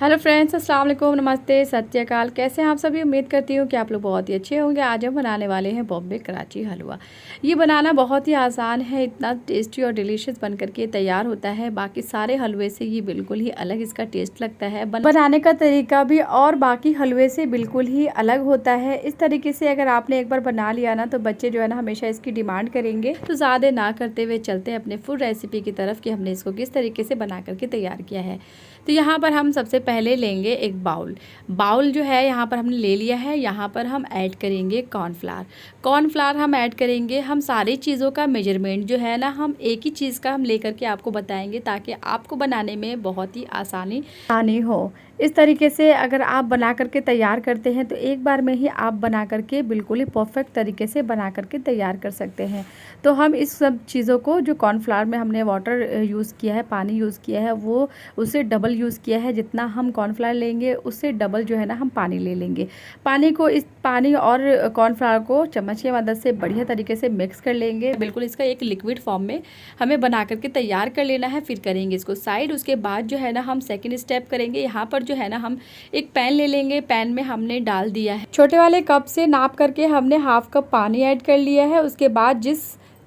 Hello friends, अस्सलाम वालेकुम, नमस्ते, सत श्री अकाल। कैसे हैं आप सभी। उम्मीद करती हूँ कि आप लोग बहुत ही अच्छे होंगे। आज हम बनाने वाले हैं बॉम्बे कराची हलवा। ये बनाना बहुत ही आसान है, इतना टेस्टी और डिलीशियस बन करके तैयार होता है। बाकी सारे हलवे से ये बिल्कुल ही अलग इसका टेस्ट लगता है। बनाने का तरीका भी और बाकी हलवे से बिल्कुल ही अलग होता है। इस तरीके से अगर आपने एक बार बना लिया ना तो बच्चे जो है ना हमेशा इसकी डिमांड करेंगे। तो ज़्यादा ना करते हुए चलते हैं अपने फुल रेसिपी की तरफ कि हमने इसको किस तरीके से बना करके तैयार किया है। तो यहाँ पर हम सबसे पहले लेंगे एक बाउल जो है यहाँ पर हमने ले लिया है। यहाँ पर हम ऐड करेंगे कॉर्नफ्लावर हम ऐड करेंगे। हम सारी चीज़ों का मेजरमेंट जो है ना हम एक ही चीज़ का हम लेकर के आपको बताएंगे ताकि आपको बनाने में बहुत ही आसानी हो। इस तरीके से अगर आप बना करके तैयार करते हैं तो एक बार में ही आप बना करके बिल्कुल ही परफेक्ट तरीके से बना करके तैयार कर सकते हैं। तो हम इस सब चीज़ों को जो कॉर्नफ्लावर में हमने वाटर यूज़ किया है, पानी यूज़ किया है, वो उससे डबल यूज़ किया है। जितना हम कॉर्नफ्लावर लेंगे उससे डबल जो है ना हम पानी ले लेंगे। पानी और कॉर्नफ्लावर को चम्मच की मदद से बढ़िया तरीके से मिक्स कर लेंगे। बिल्कुल इसका एक लिक्विड फॉर्म में हमें बना करके तैयार कर लेना है। फिर करेंगे इसको साइड। उसके बाद जो है ना हम सेकेंड स्टेप करेंगे। यहाँ पर जो है ना हम एक पैन ले लेंगे। पैन में हमने डाल दिया है, छोटे वाले कप से नाप करके हमने हाफ कप पानी ऐड कर लिया है। उसके बाद जिस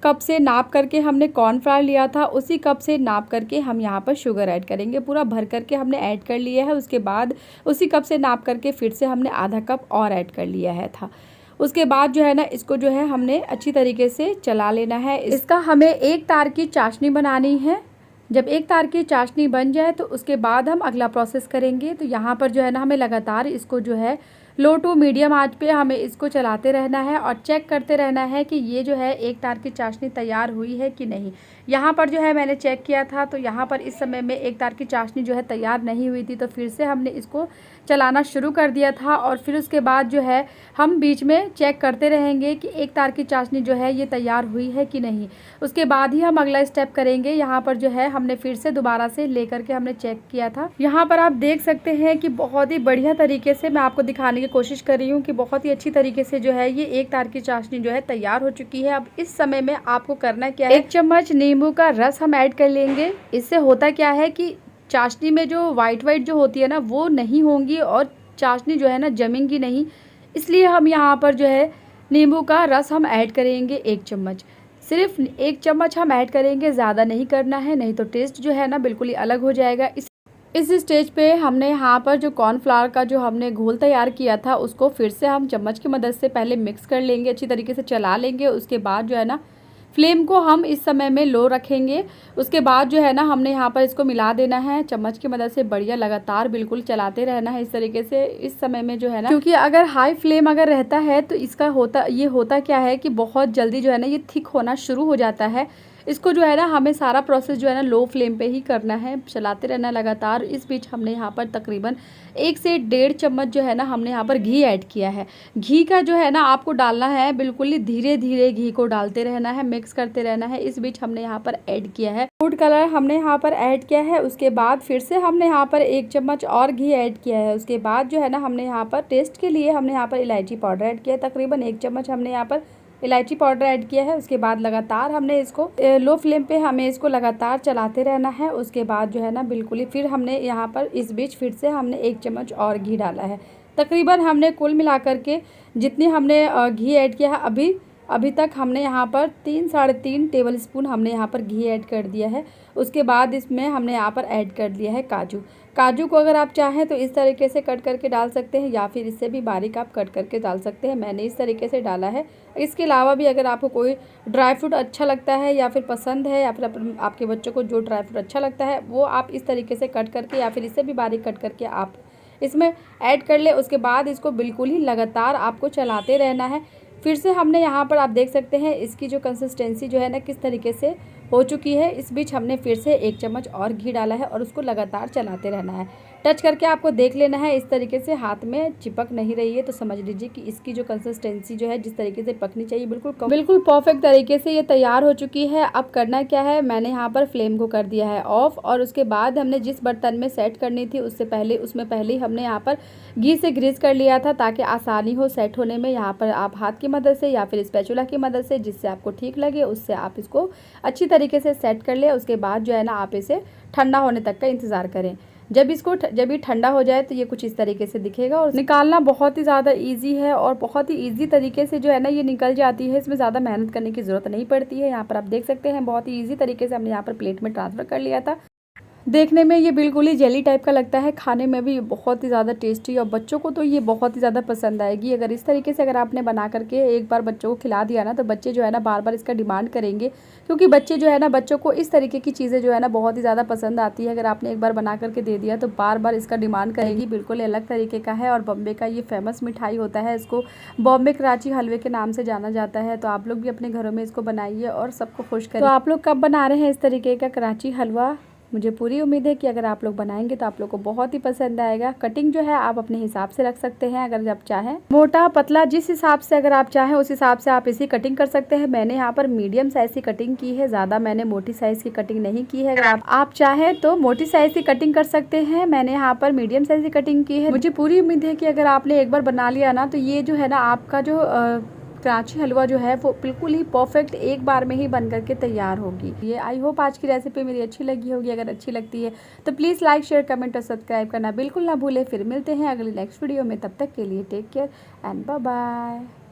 कप से नाप करके हमने कॉर्नफ्लावर लिया था उसी कप से नाप करके हम यहाँ पर शुगर ऐड करेंगे। पूरा भर करके हमने ऐड कर लिया है। उसके बाद उसी कप से नाप करके फिर से हमने आधा कप और ऐड कर लिया है था। उसके बाद जो है ना इसको जो है हमने अच्छी तरीके से चला लेना है। इसका हमें एक तार की चाशनी बनानी है। जब एक तार की चाशनी बन जाए तो उसके बाद हम अगला प्रोसेस करेंगे। तो यहाँ पर जो है ना हमें लगातार इसको जो है लो टू मीडियम आंच पे हमें इसको चलाते रहना है और चेक करते रहना है कि ये जो है एक तार की चाशनी तैयार हुई है कि नहीं। यहाँ पर जो है मैंने चेक किया था तो यहाँ पर इस समय में एक तार की चाशनी जो है तैयार नहीं हुई थी। तो फिर से हमने इसको चलाना शुरू कर दिया था और फिर उसके बाद जो है हम बीच में चेक करते रहेंगे कि एक तार की चाशनी जो है ये तैयार हुई है कि नहीं। उसके बाद ही हम अगला स्टेप करेंगे। यहाँ पर जो है हमने फिर से दोबारा से लेकर के हमने चेक किया था। यहाँ पर आप देख सकते हैं कि बहुत ही बढ़िया तरीके से मैं आपको दिखाने की कोशिश कर रही हूँ कि बहुत ही अच्छी तरीके से जो है ये एक तार की चाशनी जो है तैयार हो चुकी है। अब इस समय में आपको करना क्या है, 1 चम्मच नींबू का रस हम ऐड कर लेंगे। इससे होता क्या है कि चाशनी में जो वाइट जो होती है ना वो नहीं होंगी और चाशनी जो है ना जमेंगी नहीं। इसलिए हम यहाँ पर जो है नींबू का रस हम ऐड करेंगे 1 चम्मच। सिर्फ 1 चम्मच हम ऐड करेंगे, ज़्यादा नहीं करना है, नहीं तो टेस्ट जो है ना बिल्कुल ही अलग हो जाएगा। इस स्टेज पे हमने यहाँ पर जो कॉर्नफ्लावर का जो हमने घोल तैयार किया था उसको फिर से हम चम्मच की मदद से पहले मिक्स कर लेंगे, अच्छी तरीके से चला लेंगे। उसके बाद जो है ना फ्लेम को हम इस समय में लो रखेंगे। उसके बाद जो है ना हमने यहाँ पर इसको मिला देना है चम्मच की मदद से, बढ़िया लगातार बिल्कुल चलाते रहना है इस तरीके से। इस समय में जो है ना, क्योंकि अगर हाई फ्लेम अगर रहता है तो इसका होता क्या है कि बहुत जल्दी जो है ना ये थिक होना शुरू हो जाता है। इसको जो है ना हमें सारा प्रोसेस जो है ना लो फ्लेम पे ही करना है, चलाते रहना लगातार। इस बीच हमने यहाँ पर तकरीबन 1 से 1.5 चम्मच जो है ना हमने यहाँ पर घी ऐड किया है। घी का जो है ना आपको डालना है, बिल्कुल ही धीरे धीरे घी को डालते रहना है, मिक्स करते रहना है। इस बीच हमने यहाँ पर ऐड किया है फूड कलर, हमने यहाँ पर ऐड किया है। उसके बाद फिर से हमने यहाँ पर 1 चम्मच और घी ऐड किया है। उसके बाद जो है ना हमने यहाँ पर टेस्ट के लिए हमने यहाँ पर इलायची पाउडर ऐड किया है। तकरीबन 1 चम्मच हमने यहाँ पर इलायची पाउडर ऐड किया है। उसके बाद लगातार हमने इसको लो फ्लेम पे हमें इसको लगातार चलाते रहना है। उसके बाद जो है ना बिल्कुल ही फिर हमने यहाँ पर इस बीच फिर से हमने 1 चम्मच और घी डाला है। तकरीबन हमने कुल मिलाकर के जितनी हमने घी ऐड किया है अभी तक हमने यहाँ पर 3-3.5 टेबल स्पून हमने यहाँ पर घी ऐड कर दिया है। उसके बाद इसमें हमने यहाँ पर ऐड कर दिया है काजू को अगर आप चाहें तो इस तरीके से कट करके डाल सकते हैं या फिर इससे भी बारीक आप कट करके डाल सकते हैं। मैंने इस तरीके से डाला है। इसके अलावा भी अगर आपको कोई ड्राई फ्रूट अच्छा लगता है या फिर पसंद है या फिर आपके बच्चों को जो ड्राई फ्रूट अच्छा लगता है वो आप इस तरीके से कट करके या फिर इससे भी बारीक कट करके आप इसमें ऐड कर ले। उसके बाद इसको बिल्कुल ही लगातार आपको चलाते रहना है। फिर से हमने यहाँ पर आप देख सकते हैं इसकी जो कंसिस्टेंसी जो है ना किस तरीके से हो चुकी है। इस बीच हमने फिर से 1 चम्मच और घी डाला है और उसको लगातार चलाते रहना है। टच करके आपको देख लेना है, इस तरीके से हाथ में चिपक नहीं रही है तो समझ लीजिए कि इसकी जो कंसिस्टेंसी जो है जिस तरीके से पकनी चाहिए बिल्कुल परफेक्ट तरीके से ये तैयार हो चुकी है। अब करना क्या है, मैंने यहाँ पर फ्लेम को कर दिया है ऑफ और उसके बाद हमने जिस बर्तन में सेट करनी थी उसमें पहले ही हमने यहाँ पर घी से ग्रीस कर लिया था ताकि आसानी हो सेट होने में। यहाँ पर आप हाथ की मदद से या फिर स्पैचुला की मदद से जिससे आपको ठीक लगे उससे आप इसको अच्छी तरीके से सेट कर ले। उसके बाद जो है ना आप इसे ठंडा होने तक का इंतज़ार करें। जब ये ठंडा हो जाए तो ये कुछ इस तरीके से दिखेगा और निकालना बहुत ही ज़्यादा ईजी है और बहुत ही ईजी तरीके से जो है ना ये निकल जाती है। इसमें ज़्यादा मेहनत करने की ज़रूरत नहीं पड़ती है। यहाँ पर आप देख सकते हैं बहुत ही ईजी तरीके से हमने यहाँ पर प्लेट में ट्रांसफ़र कर लिया था। देखने में ये बिल्कुल ही जेली टाइप का लगता है, खाने में भी बहुत ही ज़्यादा टेस्टी और बच्चों को तो ये बहुत ही ज़्यादा पसंद आएगी। अगर इस तरीके से अगर आपने बना करके एक बार बच्चों को खिला दिया ना तो बच्चे जो है ना बार बार इसका डिमांड करेंगे, क्योंकि बच्चे जो है ना बच्चों को इस तरीके की चीज़ें जो है ना बहुत ही ज़्यादा पसंद आती है। अगर आपने एक बार बना करके दे दिया तो बार बार इसका डिमांड करेगी। बिल्कुल अलग तरीके का है और बॉम्बे का ये फेमस मिठाई होता है। इसको बॉम्बे कराची हलवे के नाम से जाना जाता है। तो आप लोग भी अपने घरों में इसको बनाइए और सबको खुश करिए। तो आप लोग कब बना रहे हैं इस तरीके का कराची हलवा? मुझे पूरी उम्मीद है कि अगर आप लोग बनाएंगे तो आप लोग को बहुत ही पसंद आएगा। कटिंग जो है आप अपने हिसाब से रख सकते हैं, अगर आप चाहें मोटा पतला जिस हिसाब से अगर आप चाहें उस हिसाब से आप इसी कटिंग कर सकते हैं। मैंने यहाँ पर मीडियम साइज़ की कटिंग की है, ज़्यादा मैंने मोटी साइज़ की कटिंग नहीं की है। अगर आप चाहें तो मोटी साइज़ की कटिंग कर सकते हैं, मैंने यहाँ पर मीडियम साइज़ की कटिंग की है। मुझे पूरी उम्मीद है कि अगर आपने एक बार बना लिया ना तो ये जो है ना आपका जो कराची हलवा जो है वो बिल्कुल ही परफेक्ट एक बार में ही बन करके तैयार होगी। ये आई होप आज की रेसिपी मेरी अच्छी लगी होगी। अगर अच्छी लगती है तो प्लीज़ लाइक शेयर कमेंट और सब्सक्राइब करना बिल्कुल ना भूलें। फिर मिलते हैं अगली नेक्स्ट वीडियो में, तब तक के लिए take care and bye bye.